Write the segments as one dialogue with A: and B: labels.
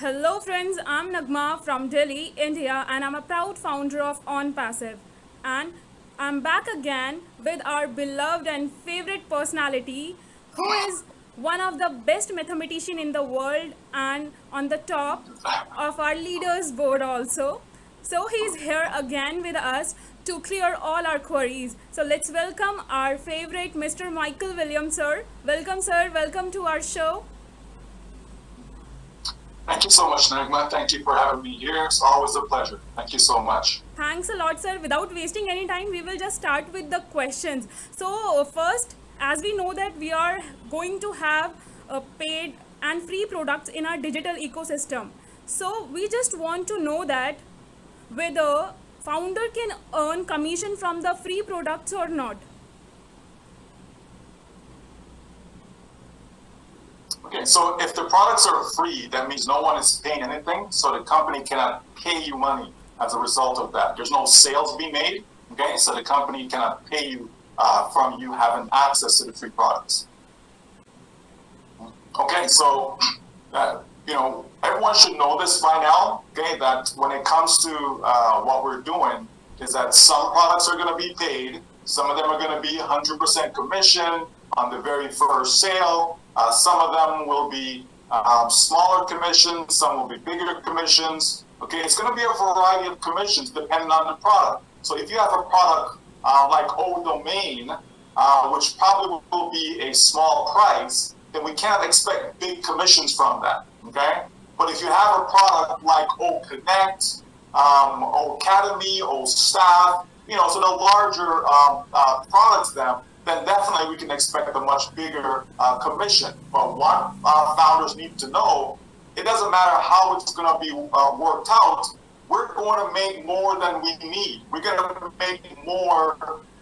A: Hello friends, I'm Nagma from Delhi, India, and I'm a proud founder of OnPassive. And I'm back again with our beloved and favorite personality who is one of the best mathematician in the world and on the top of our leaders board also. So he's here again with us to clear all our queries. So let's welcome our favorite Mr. Michael Williams, sir. Welcome, sir. Welcome to our show.
B: Thank you so much, Nagma. Thank you for having me here. It's always a pleasure. Thank you so much.
A: Thanks a lot, sir. Without wasting any time, we will just start with the questions. So first, as we know that we are going to have paid and free products in our digital ecosystem. So we just want to know that whether founder can earn commission from the free products or not.
B: Okay, so if the products are free, that means no one is paying anything, so the company cannot pay you money as a result of that. There's no sales being made, okay, so the company cannot pay you from you having access to the free products. Okay, so, everyone should know this by now, okay, that when it comes to what we're doing, is that some products are going to be paid, some of them are going to be 100% commission on the very first sale. Some of them will be smaller commissions, some will be bigger commissions. Okay, it's going to be a variety of commissions depending on the product. So if you have a product like O-Domain, which probably will be a small price, then we can't expect big commissions from that. Okay, but if you have a product like O-Connect, O-Cademy, O-Staff, so the larger products then definitely we can expect a much bigger commission. But what founders need to know, it doesn't matter how it's going to be worked out, we're going to make more than we need. We're going to make more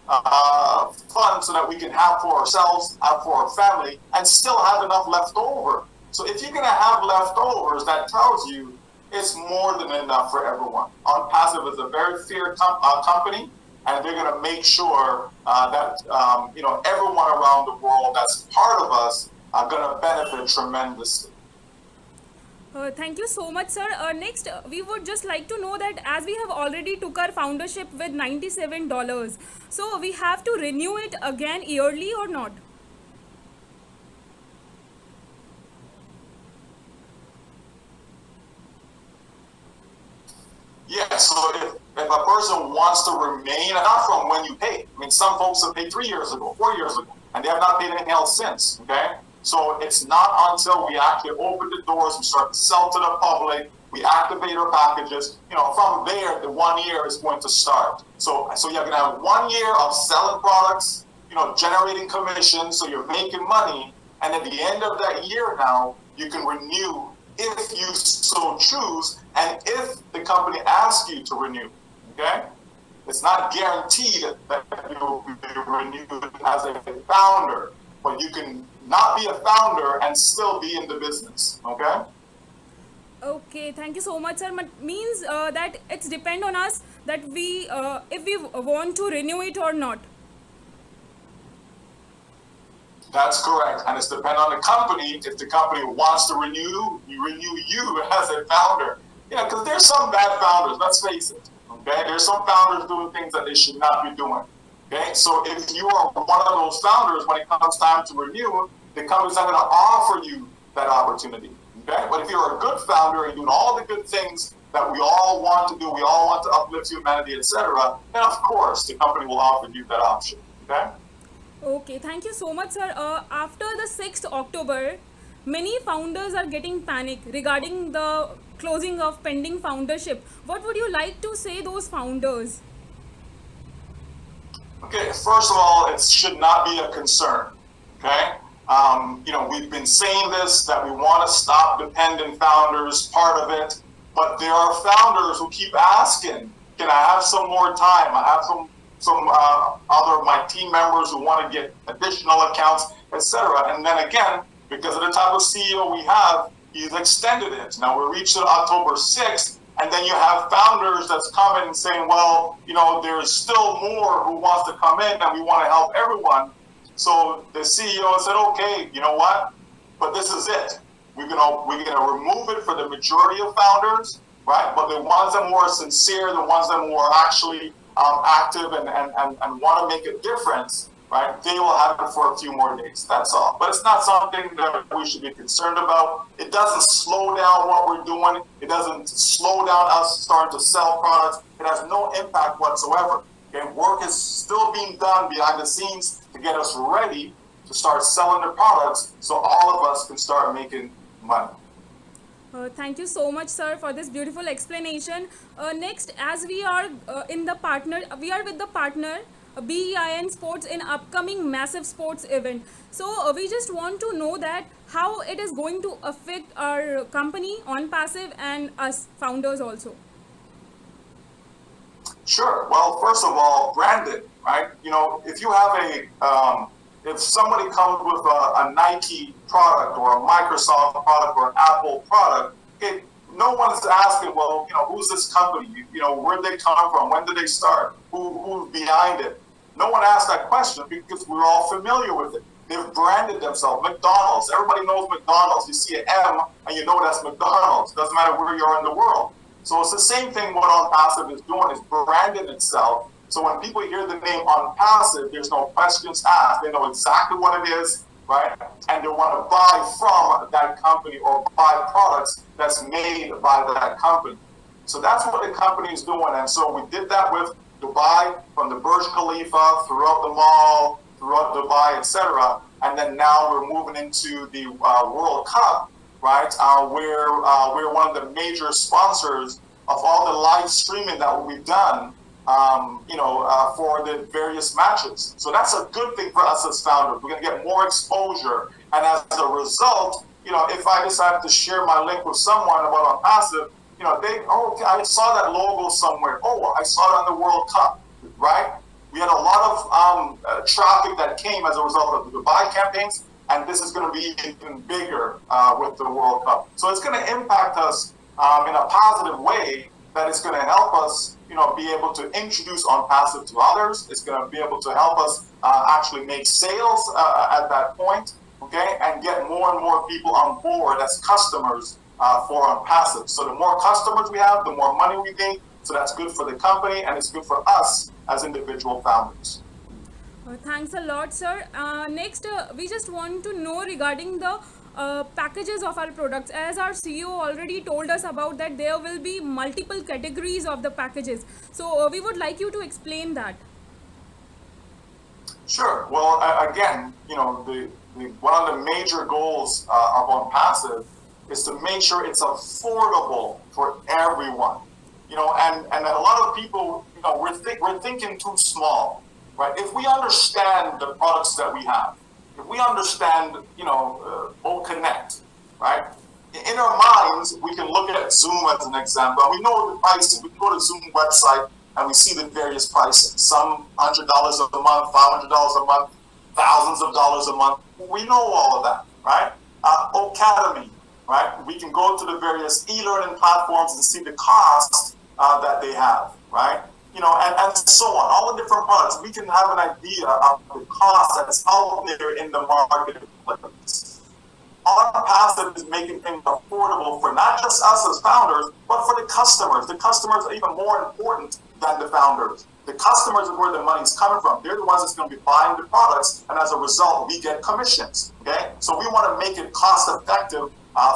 B: funds so that we can have for ourselves, have for our family, and still have enough left over. So if you're going to have leftovers, that tells you it's more than enough for everyone. OnPassive is a very fair company, and they're going to make sure that everyone around the world that's part of us are going to benefit tremendously.
A: Thank you so much, sir. Next, we would just like to know that as we have already took our foundership with $97, so we have to renew it again yearly or not?
B: Yeah, so if a person wants to remain, not from when you pay. I mean, some folks have paid 3 years ago, 4 years ago, and they have not paid anything else since, okay? So it's not until we actually open the doors and start to sell to the public, we activate our packages, from there, the 1 year is going to start. So you're going to have 1 year of selling products, generating commission, so you're making money, and at the end of that year now, you can renew if you so choose, and if the company asks you to renew, okay? It's not guaranteed that you'll be renewed as a founder, but you can not be a founder and still be in the business, okay?
A: Okay, thank you so much, sir. But means that it's depend on us that we, if we want to renew it or not.
B: That's correct, and it's dependent on the company. If the company wants to renew you as a founder. Because there's some bad founders, let's face it, okay? There's some founders doing things that they should not be doing, okay? So if you are one of those founders, when it comes time to renew, the company's not going to offer you that opportunity, okay? But if you're a good founder and doing all the good things that we all want to do, we all want to uplift humanity, etc., then of course the company will offer you that option, okay?
A: Okay, thank you so much, sir. After the 6th October, many founders are getting panic regarding the closing of pending foundership. What would you like to say those founders?
B: Okay, first of all, it should not be a concern, okay? We've been saying this, that we want to stop dependent founders, part of it, but there are founders who keep asking, can I have some more time? I have some other of my team members who want to get additional accounts, etc. And then again, because of the type of CEO we have, he's extended it. Now we're reaching October 6th, and then you have founders that's coming and saying, well, there's still more who wants to come in and we want to help everyone. So the CEO said, okay, you know what? But this is it. we're gonna remove it for the majority of founders, right? But the ones that are sincere, the ones that are actually active and want to make a difference, right? They will have it for a few more days. That's all. But it's not something that we should be concerned about. It doesn't slow down what we're doing. It doesn't slow down us starting to sell products. It has no impact whatsoever. Okay? Work is still being done behind the scenes to get us ready to start selling the products so all of us can start making money.
A: Thank you so much, sir, for this beautiful explanation. Next, as we are with the partner BEIN Sports in upcoming massive sports event. So we just want to know that how it is going to affect our company, OnPassive, and us founders also.
B: Sure. Well, first of all, branding, right? You know, if you have if somebody comes with a Nike product or a Microsoft product or an Apple product, no one's asking, well, you know, who's this company? You know, where'd they come from? When did they start? Who's behind it? No one asked that question because we're all familiar with it. They've branded themselves. McDonald's, everybody knows McDonald's. You see an M and you know that's McDonald's. Doesn't matter where you are in the world. So it's the same thing what OnPassive is doing, is branding itself. So when people hear the name OnPassive, there's no questions asked. They know exactly what it is, right? And they want to buy from that company or buy products that's made by that company. So that's what the company is doing. And so we did that with Dubai, from the Burj Khalifa, throughout the mall, throughout Dubai, etc. And then now we're moving into the World Cup, right? Where we're one of the major sponsors of all the live streaming that will be done, for the various matches. So that's a good thing for us as founders. We're going to get more exposure. And as a result, you know, if I decide to share my link with someone about OnPassive, you know, I saw that logo somewhere. Oh, I saw it on the World Cup, right? We had a lot of traffic that came as a result of the Dubai campaigns, and this is going to be even bigger with the World Cup. So it's going to impact us in a positive way, that it's going to help us, you know, be able to introduce OnPassive to others. It's going to be able to help us actually make sales at that point, okay, and get more and more people on board as customers for OnPassive. So the more customers we have, the more money we make. So that's good for the company, and it's good for us as individual founders.
A: Thanks a lot, sir. Next, we just want to know regarding the packages of our products. As our CEO already told us about that, there will be multiple categories of the packages. So we would like you to explain that.
B: Sure. Well, again, you know, one of the major goals of OnPassive is to make sure it's affordable for everyone. You know, and a lot of people, you know, we're thinking too small, right? If we understand the products that we have, if we understand, you know, O-Connect, right? In our minds, we can look at Zoom as an example. And we know the prices. We go to Zoom website and we see the various pricing. Some $100 a month, $500 a month, thousands of dollars a month. We know all of that, right? O-Cademy, right? We can go to the various e-learning platforms and see the cost that they have, right? You know, and so on, all the different products. We can have an idea of the cost that's out there in the marketplace. OnPassive is making things affordable for not just us as founders, but for the customers. The customers are even more important than the founders. The customers are where the money's coming from. They're the ones that's going to be buying the products, and as a result, we get commissions, okay? So we want to make it cost-effective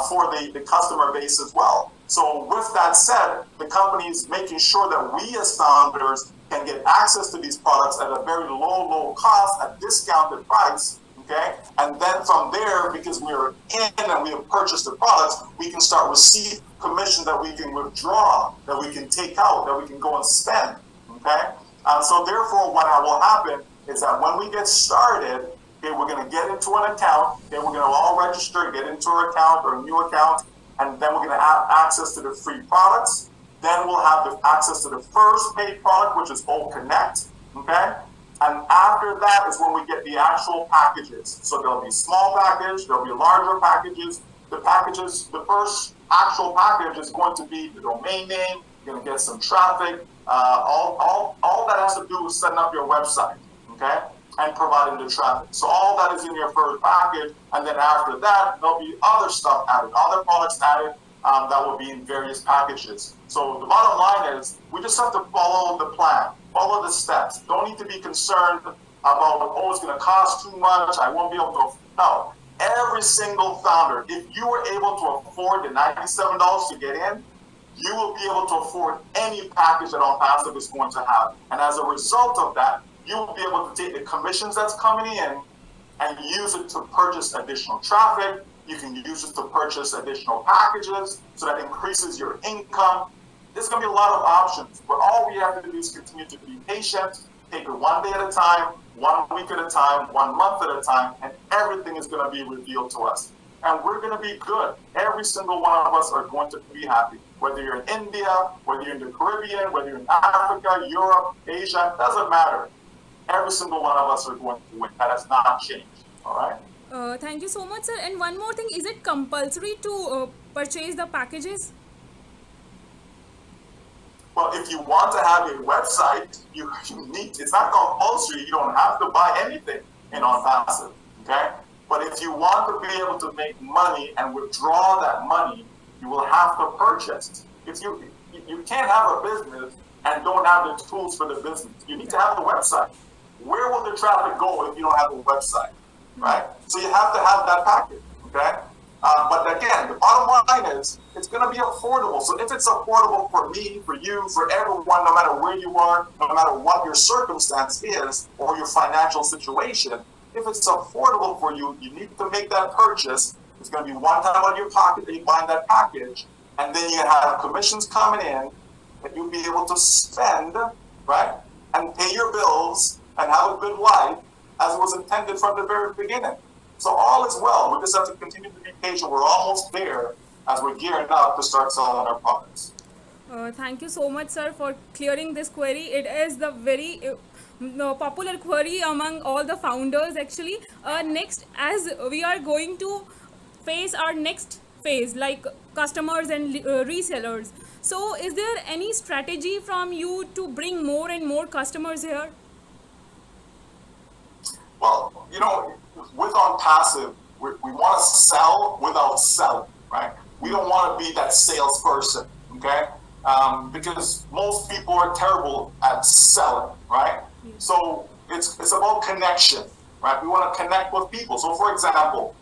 B: for the customer base as well. So with that said, the company is making sure that we as founders can get access to these products at a very low cost, a discounted price, okay? And then from there, because we're in and we have purchased the products, we can start receiving commission that we can withdraw, that we can take out, that we can go and spend, okay? So therefore, what will happen is that when we get started, okay, we're going to get into an account, okay, we're going to all register, get into our account or a new account, and then we're going to have access to the free products. Then we'll have the access to the first paid product, which is O-Connect, okay? And after that is when we get the actual packages. So there'll be small package, there'll be larger packages. The packages, the first actual package is going to be the domain name. You're going to get some traffic. All that has to do with setting up your website, okay? and providing the traffic. So all that is in your first package, and then after that, there'll be other stuff added, other products added that will be in various packages. So the bottom line is, we just have to follow the plan, follow the steps. Don't need to be concerned about, oh, it's going to cost too much, I won't be able to. No, every single founder, if you were able to afford the $97 to get in, you will be able to afford any package that OnPassive is going to have. And as a result of that, you will be able to take the commissions that's coming in and use it to purchase additional traffic. You can use it to purchase additional packages, so that increases your income. There's going to be a lot of options, but all we have to do is continue to be patient, take it one day at a time, 1 week at a time, 1 month at a time, and everything is going to be revealed to us. And we're going to be good. Every single one of us are going to be happy. Whether you're in India, whether you're in the Caribbean, whether you're in Africa, Europe, Asia, doesn't matter. Every single one of us are going to win. That has not changed. All right?
A: Thank you so much, sir. And one more thing, is it compulsory to purchase the packages?
B: Well, if you want to have a website, you need, it's not compulsory. You don't have to buy anything in OnPassive, okay? But if you want to be able to make money and withdraw that money, you will have to purchase. If you can't have a business and don't have the tools for the business. You need to have the website. Where will the traffic go if you don't have a website, right? So you have to have that package, okay? But again, the bottom line is, it's going to be affordable. So if it's affordable for me, for you, for everyone, no matter where you are, no matter what your circumstance is or your financial situation, if it's affordable for you, you need to make that purchase. It's going to be one time out of your pocket that you buy that package, and then you have commissions coming in that you'll be able to spend, right, and pay your bills and have a good life as it was intended from the very beginning. So all is well. We just have to continue to be patient. We're almost there as we're gearing up to start selling our products.
A: Thank you so much, sir, for clearing this query. It is the very popular query among all the founders, actually. Next, as we are going to face our next phase, like customers and resellers. So is there any strategy from you to bring more and more customers here?
B: Well, you know, with OnPassive, we want to sell without selling, right? We don't want to be that salesperson, okay? Because most people are terrible at selling, right? Yeah. So it's about connection, right? We want to connect with people. So for example,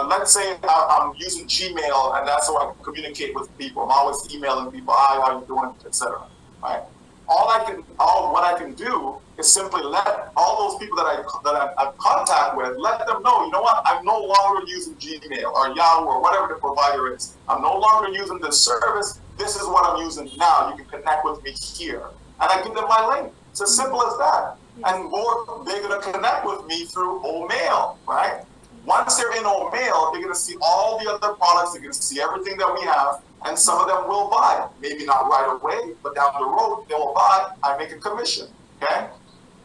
B: let's say I'm using Gmail and that's how I communicate with people. I'm always emailing people, hi, how you doing, etc. Right? What I can do is simply let all those people that I have contact with, let them know, you know what, I'm no longer using Gmail or Yahoo or whatever the provider is. I'm no longer using this service. This is what I'm using now. You can connect with me here. And I give them my link. It's as simple as that. And more, they're going to connect with me through O-Mail, right? Once they're in O-Mail, they're going to see all the other products. They're going to see everything that we have. And some of them will buy. Maybe not right away, but down the road, they will buy. I make a commission, okay?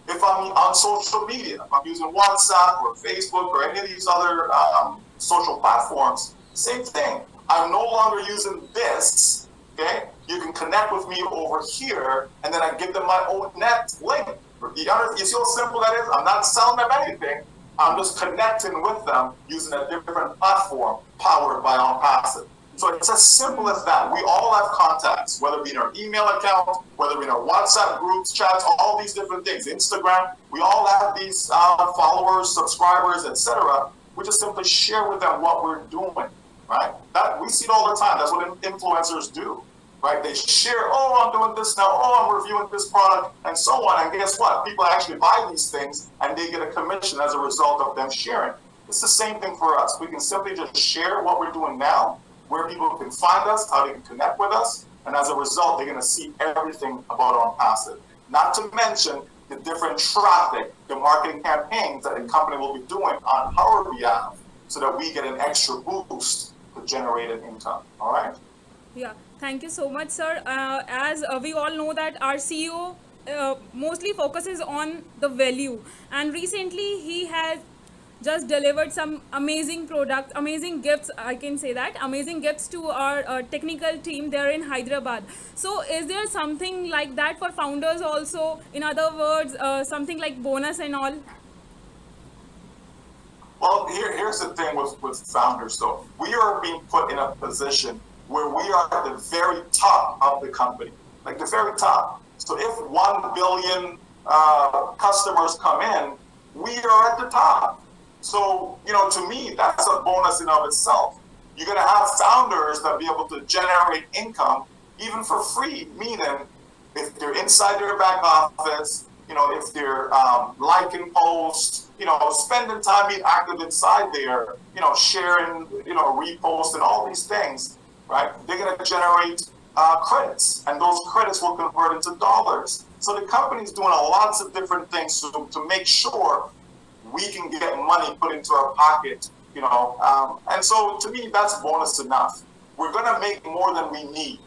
B: If I'm on social media, if I'm using WhatsApp or Facebook or any of these other social platforms, same thing. I'm no longer using this, okay? You can connect with me over here, and then I give them my own net link. You see how simple that is? I'm not selling them anything. I'm just connecting with them using a different platform powered by OnPassive. So it's as simple as that. We all have contacts, whether it be in our email account, whether it be in our WhatsApp groups, chats, all these different things, Instagram. We all have these followers, subscribers, etc. We just simply share with them what we're doing, right? That we see it all the time. That's what influencers do, right? They share, oh, I'm doing this now, oh, I'm reviewing this product, and so on. And guess what? People actually buy these things, and they get a commission as a result of them sharing. It's the same thing for us. We can simply just share what we're doing now, where people can find us, how they can connect with us, and as a result, they're going to see everything about OnPassive. Not to mention the different traffic, the marketing campaigns that the company will be doing on our behalf, so that we get an extra boost to generate an income. All right?
A: Yeah, thank you so much, sir. As we all know that our CEO mostly focuses on the value, and recently he has just delivered some amazing products, amazing gifts, I can say that, amazing gifts to our technical team there in Hyderabad. So is there something like that for founders also? In other words, something like bonus and all?
B: Well, here's the thing with founders, though. We are being put in a position where we are at the very top of the company, like the very top. So if 1 billion customers come in, we are at the top. So, to me, that's a bonus in of itself. You're going to have founders that be able to generate income even for free, meaning if they're inside their back office, if they're liking posts, spending time being active inside there, sharing, reposting, all these things, right? They're going to generate credits, and those credits will convert into dollars. So the company's doing lots of different things to make sure we can get money put into our pocket, and so to me, that's bonus enough. We're going to make more than we need.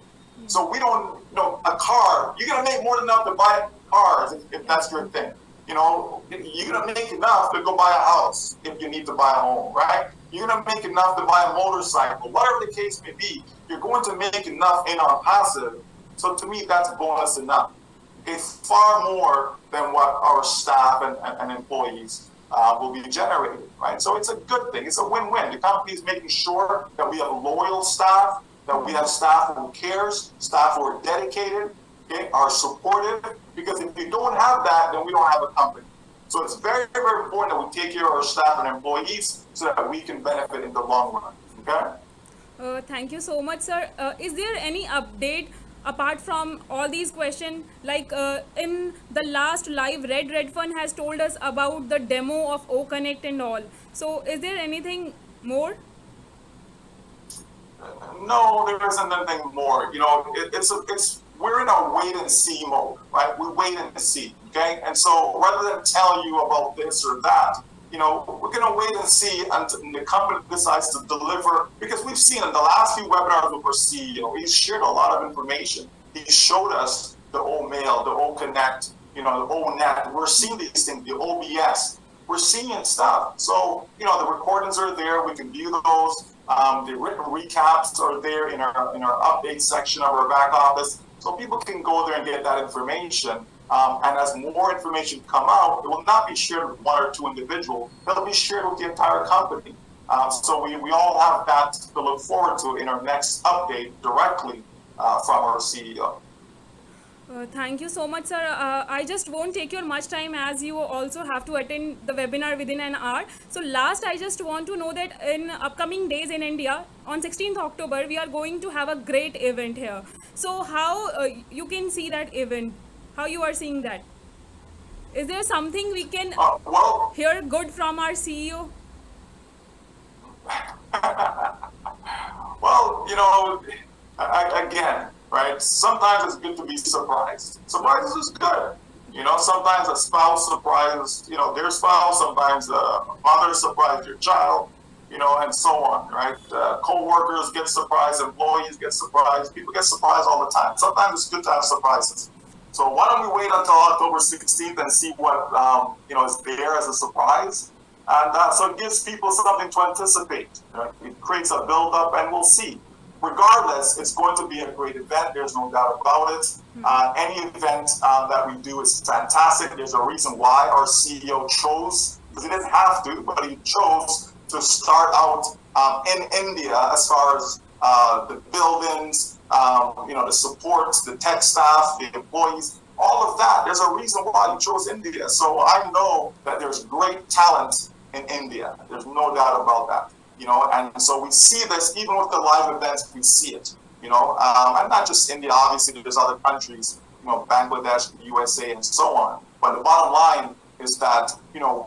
B: So we don't, a car, you're going to make more than enough to buy cars if that's your thing. You're going to make enough to go buy a house if you need to buy a home, right? You're going to make enough to buy a motorcycle, whatever the case may be. You're going to make enough in OnPassive. So to me, that's bonus enough. It's far more than what our staff and employees will be generating, right? So it's a good thing. It's a win-win. The company is making sure that we have loyal staff, that we have staff who cares, staff who are dedicated, okay, are supportive, because if you don't have that, then we don't have a company. So it's very, very important that we take care of our staff and employees so that we can benefit in the long run, okay?
A: Thank you so much, sir. Is there any update apart from all these questions? Like in the last live, Red Fun has told us about the demo of O-Connect and all. So is there anything more?
B: No, there isn't anything more. We're in a wait and see mode, right? We wait and see, okay? And so rather than tell you about this or that, we're going to wait and see until the company decides to deliver, because we've seen in the last few webinars with our CEO, he's shared a lot of information. He showed us the O-Mail, the O-Connect, the O-Net. We're seeing these things, the OBS. We're seeing stuff. So, the recordings are there. We can view those. The written recaps are there in our update section of our back office. So people can go there and get that information. And as more information come out, it will not be shared with one or two individuals. It'll be shared with the entire company. So we all have that to look forward to in our next update directly from our CEO.
A: Thank you so much, sir. I just won't take your much time, as you also have to attend the webinar within an hour. So last, I just want to know that in upcoming days in India, on 16th October, we are going to have a great event here. So how you can see that event? How you are seeing that? Is there something we can hear good from our CEO?
B: Well, again, right? Sometimes it's good to be surprised. Surprises is good. Sometimes a spouse surprises, their spouse. Sometimes a mother surprises your child, and so on, right? Co-workers get surprised, employees get surprised, people get surprised all the time. Sometimes it's good to have surprises. So why don't we wait until October 16th and see what, is there as a surprise? And so it gives people something to anticipate. Right? It creates a build-up, and we'll see. Regardless, it's going to be a great event. There's no doubt about it. Any event that we do is fantastic. There's a reason why our CEO chose, because he didn't have to, but he chose to start out in India as far as the buildings, the support, the tech staff, the employees, all of that. There's a reason why he chose India. So I know that there's great talent in India. There's no doubt about that. And so we see this even with the live events. We see it, and not just India. Obviously, there's other countries, Bangladesh, the USA, and so on. But the bottom line is that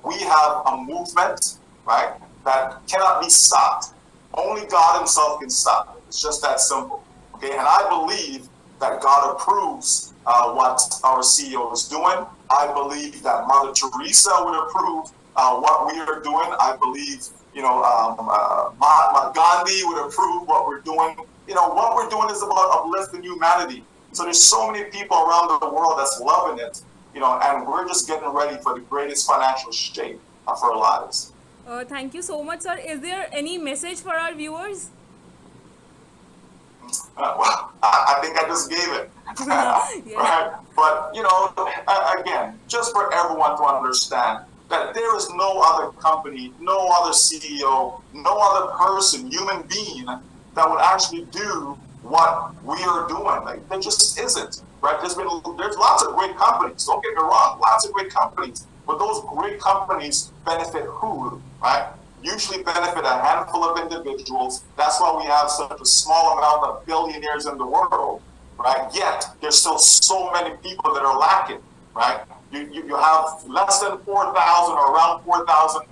B: we have a movement, right, that cannot be stopped. Only God Himself can stop it. It's just that simple. Okay, and I believe that God approves what our CEO is doing. I believe that Mother Teresa would approve what we are doing. I believe Mahatma Gandhi would approve what we're doing. What we're doing is about uplifting humanity. So there's so many people around the world that's loving it, and we're just getting ready for the greatest financial shape of our lives.
A: Thank you so much, sir. Is there any message for our viewers?
B: Well, I think I just gave it.
A: Yeah.
B: Right? But, again, just for everyone to understand that there is no other company, no other CEO, no other person, human being that would actually do what we are doing. Like, there just isn't, right? There's lots of great companies. Don't get me wrong, lots of great companies, but those great companies benefit who, right? Usually benefit a handful of individuals. That's why we have such a small amount of billionaires in the world, right? Yet there's still so many people that are lacking, right? You have less than 4,000 or around 4,000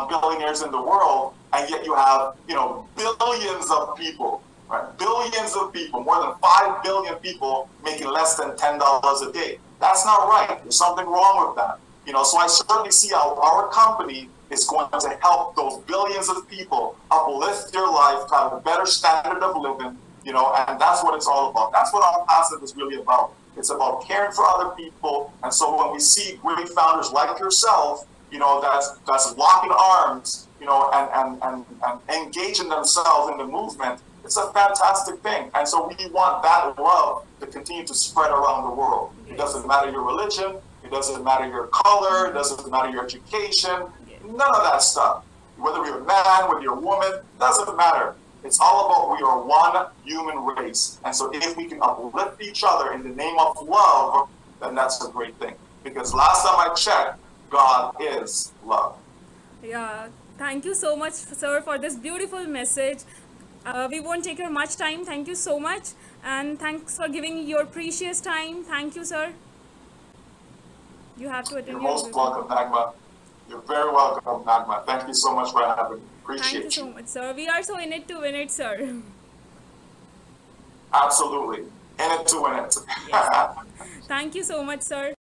B: billionaires in the world, and yet you have, you know, billions of people, right? Billions of people, more than 5 billion people making less than $10 a day. That's not right. There's something wrong with that. You know, so I certainly see how our company is going to help those billions of people uplift their life, to have a better standard of living, you know, and that's what it's all about. That's what OnPassive is really about. It's about caring for other people. And so when we see great founders like yourself, you know, that's locking arms, you know, and engaging themselves in the movement, it's a fantastic thing. And so we want that love to continue to spread around the world. It doesn't matter your religion, it doesn't matter your color, it doesn't matter your education, none of that stuff. Whether you're a man, whether you're a woman, doesn't matter. It's all about we are one human race. And so if we can uplift each other in the name of love, then that's a great thing. Because last time I checked, God is love.
A: Yeah, thank you so much, sir, for this beautiful message. We won't take your much time. Thank you so much. And thanks for giving your precious time. Thank you, sir. You have to attend.
B: You're most welcome, Nagma. You're very welcome, Nagma. Thank you so much for having me. Appreciate you.
A: Thank you so much, sir. We are so in it to win it, sir.
B: Absolutely. In it to win it.
A: Yes. Thank you so much, sir.